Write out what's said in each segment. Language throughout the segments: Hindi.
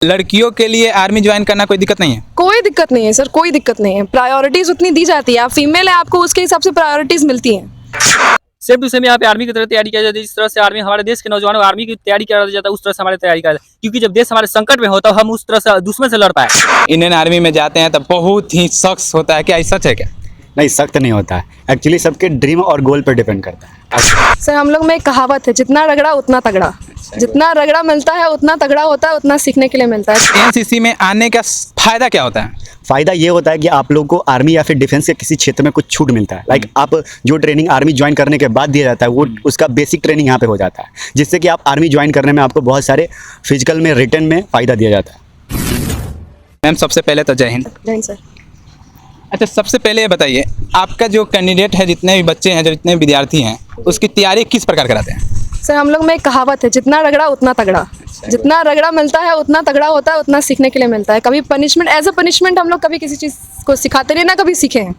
लड़कियों के लिए आर्मी ज्वाइन करना कोई दिक्कत नहीं है? कोई दिक्कत नहीं है सर, कोई दिक्कत नहीं है। प्रायोरिटीज उतनी दी जाती है, आप फीमेल है, आपको उसके हिसाब से प्रायोरिटीज मिलती हैं। सेम टू सेम यहाँ पे आर्मी की तरह तैयारी की जाती है। जिस तरह से आर्मी हमारे देश के नौजवानों आर्मी की तैयारी करा जाता है, उस तरह से हमारी तैयारी करा जाता है। क्योंकि जब देश हमारे संकट में होता है, हम उस तरह से दुश्मन से लड़ पाए। इंडियन आर्मी में जाते हैं तो बहुत ही सख्त होता है, क्या ये सच है क्या? नहीं, सख्त नहीं होता है। एक्चुअली सबके ड्रीम और गोल पर डिपेंड करता है। सर हम लोग में एक कहावत है, जितना रगड़ा उतना तगड़ा। जितना रगड़ा मिलता है उतना तगड़ा होता है, उतना सीखने के लिए मिलता है। एनसीसी में आने का फायदा क्या होता है? फ़ायदा ये होता है कि आप लोग को आर्मी या फिर डिफेंस के किसी क्षेत्र में कुछ छूट मिलता है। लाइक आप जो ट्रेनिंग आर्मी ज्वाइन करने के बाद दिया जाता है, वो उसका बेसिक ट्रेनिंग यहाँ पे हो जाता है, जिससे कि आप आर्मी ज्वाइन करने में आपको बहुत सारे फिजिकल में, रिटर्न में फ़ायदा दिया जाता है। मैम सबसे पहले तो जय हिंद। जय हिंद सर। अच्छा, सबसे पहले ये बताइए, आपका जो कैंडिडेट है, जितने भी बच्चे हैं, जो जितने भी विद्यार्थी हैं, उसकी तैयारी किस प्रकार कराते हैं? सर हम लोग में एक कहावत है, जितना रगड़ा उतना तगड़ा। जितना रगड़ा मिलता है उतना तगड़ा होता है, उतना सीखने के लिए मिलता है। कभी पनिशमेंट, एज अ पनिशमेंट हम लोग कभी किसी चीज़ को सिखाते नहीं, ना कभी सीखे हैं।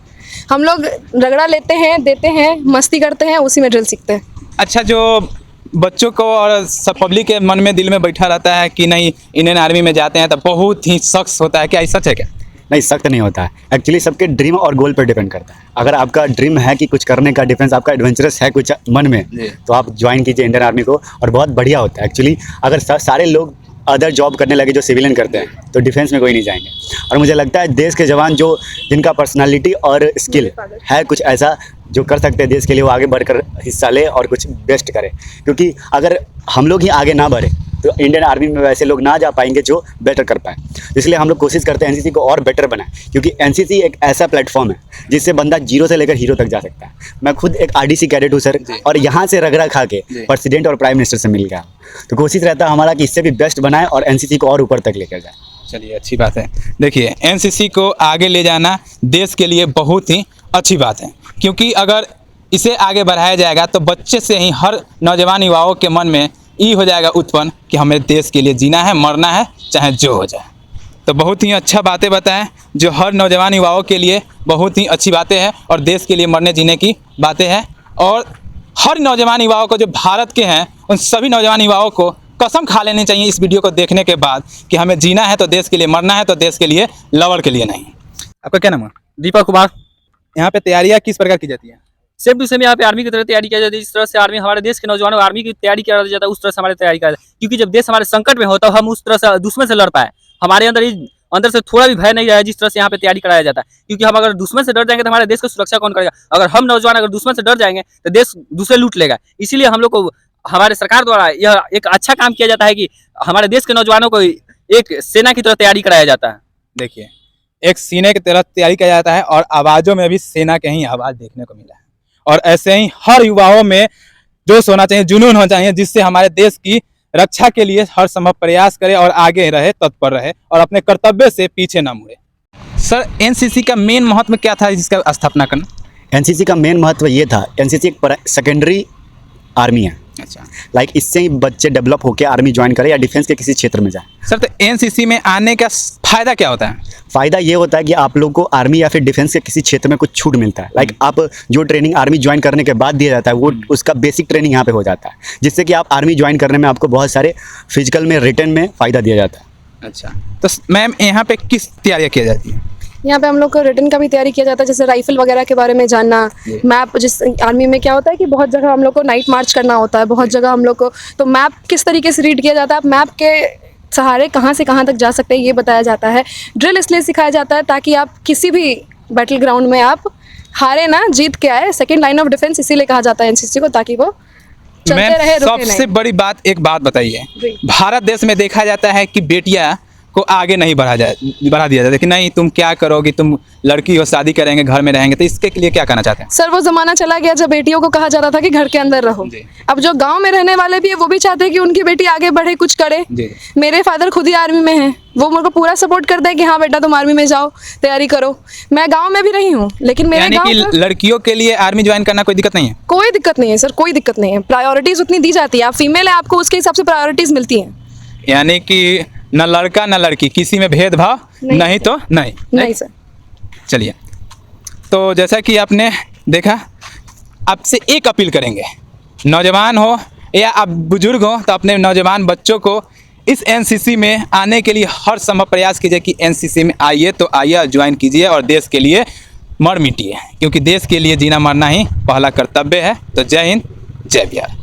हम लोग रगड़ा लेते हैं, देते हैं, मस्ती करते हैं, उसी में ड्रिल सीखते हैं। अच्छा, जो बच्चों को और सब पब्लिक के मन में, दिल में बैठा रहता है कि नहीं इंडियन आर्मी में जाते हैं तो बहुत ही सख्त होता है, क्या ये सच है क्या? नहीं, सख्त नहीं होता है। एक्चुअली सबके ड्रीम और गोल पर डिपेंड करता है। अगर आपका ड्रीम है कि कुछ करने का, डिफेंस आपका एडवेंचरस है कुछ मन में, तो आप ज्वाइन कीजिए इंडियन आर्मी को, और बहुत बढ़िया होता है। एक्चुअली अगर सारे लोग अदर जॉब करने लगे जो सिविलियन करते हैं, तो डिफेंस में कोई नहीं जाएंगे। और मुझे लगता है देश के जवान जो जिनका पर्सनालिटी और स्किल है कुछ ऐसा जो कर सकते हैं देश के लिए, वो आगे बढ़कर हिस्सा ले और कुछ बेस्ट करे। क्योंकि अगर हम लोग ही आगे ना बढ़े तो इंडियन आर्मी में वैसे लोग ना जा पाएंगे जो बेटर कर पाए। इसलिए हम लोग कोशिश करते हैं एनसीसी को और बेटर बनाएं, क्योंकि एनसीसी एक ऐसा प्लेटफॉर्म है जिससे बंदा जीरो से लेकर हीरो तक जा सकता है। मैं खुद एक आरडीसी कैडेट हूँ सर, और यहाँ से रगड़ा खा के प्रेसिडेंट और प्राइम मिनिस्टर से मिल गया। तो कोशिश रहता है हमारा कि इससे भी बेस्ट बनाए और एनसीसी को और ऊपर तक लेकर जाए। चलिए, अच्छी बात है। देखिए, एनसीसी को आगे ले जाना देश के लिए बहुत ही अच्छी बात है, क्योंकि अगर इसे आगे बढ़ाया जाएगा तो बच्चे से ही हर नौजवान युवाओं के मन में ये हो जाएगा उत्पन्न कि हमें देश के लिए जीना है, मरना है, चाहे जो हो जाए। तो बहुत ही अच्छा बातें बताएं जो हर नौजवान युवाओं के लिए बहुत ही अच्छी बातें हैं, और देश के लिए मरने जीने की बातें हैं। और हर नौजवान युवाओं को, जो भारत के हैं, उन सभी नौजवान युवाओं को कसम खा लेनी चाहिए इस वीडियो को देखने के बाद कि हमें जीना है तो देश के लिए, मरना है तो देश के लिए, लवर के लिए नहीं। आपका क्या नाम है? दीपक कुमार। यहाँ पे तैयारियाँ किस प्रकार की जाती हैं? सेम टू सेम यहाँ पे आर्मी की तरह तैयारी की जाती है। जिस तरह से आर्मी हमारे देश के नौजवानों आर्मी की तैयारी करा जाता है, उस तरह से हमारी तैयारी करा जाता है। क्योंकि जब देश हमारे संकट में होता है, हम उस तरह से दुश्मन से लड़ पाए। हमारे अंदर से थोड़ा भी भय नहीं रहा है, जिस तरह से यहाँ पे तैयारी कराया जाता है। क्योंकि हम अगर दुश्मन से डर जाएंगे तो हमारे देश की सुरक्षा कौन करेगा? अगर हम नौजवान अगर दुश्मन से डर जाएंगे तो देश दूसरे लूट लेगा। इसीलिए हम लोग को हमारे सरकार द्वारा यह एक अच्छा काम किया जाता है कि हमारे देश के नौजवानों को एक सेना की तरह तैयारी कराया जाता है। देखिए, एक सीने की तरह तैयारी किया जाता है, और आवाज़ों में भी सेना के ही आवाज़ देखने को मिला है। और ऐसे ही हर युवाओं में जोश होना चाहिए, जुनून होना चाहिए, जिससे हमारे देश की रक्षा के लिए हर संभव प्रयास करे और आगे रहे, तत्पर रहे, और अपने कर्तव्य से पीछे न मुड़े। सर, एनसीसी का मेन महत्व क्या था जिसका स्थापना करना? एनसीसी का मेन महत्व ये था, एनसीसी एक सेकेंडरी आर्मी है। अच्छा, लाइक इससे ही बच्चे डेवलप होकर आर्मी ज्वाइन करें या डिफेंस के किसी क्षेत्र में जाए। सर, तो एनसीसी में आने का फायदा क्या होता है? फ़ायदा ये होता है कि आप लोग को आर्मी या फिर डिफेंस के किसी क्षेत्र में कुछ छूट मिलता है। लाइक आप जो ट्रेनिंग आर्मी ज्वाइन करने के बाद दिया जाता है, वो उसका बेसिक ट्रेनिंग यहाँ पे हो जाता है, जिससे कि आप आर्मी ज्वाइन करने में आपको बहुत सारे फिजिकल में, रिटर्न में फ़ायदा दिया जाता है। अच्छा, तो मैम यहाँ पे किस तैयारियाँ की जाती है? यहाँ पे हम लोग को रिटर्न का भी तैयारी किया जाता है, जैसे राइफल वगैरह के बारे में जानना, मैप। जिस आर्मी में क्या होता है कि बहुत जगह हम लोग को नाइट मार्च करना होता है, बहुत जगह हम लोग को, तो मैप किस तरीके से रीड किया जाता है, मैप के सहारे कहाँ से कहाँ तक जा सकते हैं, ये बताया जाता है। ड्रिल इसलिए सिखाया जाता है ताकि आप किसी भी बैटल ग्राउंड में आप हारे ना, जीत के आए। सेकेंड लाइन ऑफ डिफेंस इसीलिए कहा जाता है एनसीसी को, ताकि वो चलते रहे, रुके नहीं। सबसे बड़ी बात, एक बात बताइए, भारत देश में देखा जाता है कि बेटियां को आगे नहीं बढ़ा दिया जाए कि नहीं तुम क्या करोगी, तुम लड़की हो, शादी करेंगे, घर में रहेंगे। तो इसके लिए क्या कहना चाहते हैं? सर, वो जमाना चला गया जब बेटियों को कहा जाता था कि घर के अंदर रहो। अब जो गांव में रहने वाले भी है, वो भी चाहते हैं कि उनकी बेटी आगे बढ़े, कुछ करे। मेरे फादर खुद ही आर्मी में हैं, वो मेरे को पूरा सपोर्ट करते हैं कि हाँ बेटा तुम आर्मी में जाओ, तैयारी करो। मैं गाँव में भी रही हूँ, लेकिन मेरे गाँव लड़कियों के लिए आर्मी ज्वाइन करना कोई दिक्कत नहीं है? कोई दिक्कत नहीं है सर, कोई दिक्कत नहीं है। प्रायोरिटीज उतनी दी जाती है, आप फीमेल है, आपको उसके हिसाब से प्रायोरिटीज मिलती हैं। यानी कि न लड़का न लड़की, किसी में भेदभाव नहीं तो नहीं सर। चलिए, तो जैसा कि आपने देखा, आपसे एक अपील करेंगे, नौजवान हो या आप बुजुर्ग हो, तो अपने नौजवान बच्चों को इस एनसीसी में आने के लिए हर संभव प्रयास कीजिए कि एनसीसी में आइए तो आइए और ज्वाइन कीजिए और देश के लिए मर मिटिए, क्योंकि देश के लिए जीना मरना ही पहला कर्तव्य है। तो जय हिंद, जय बिहार।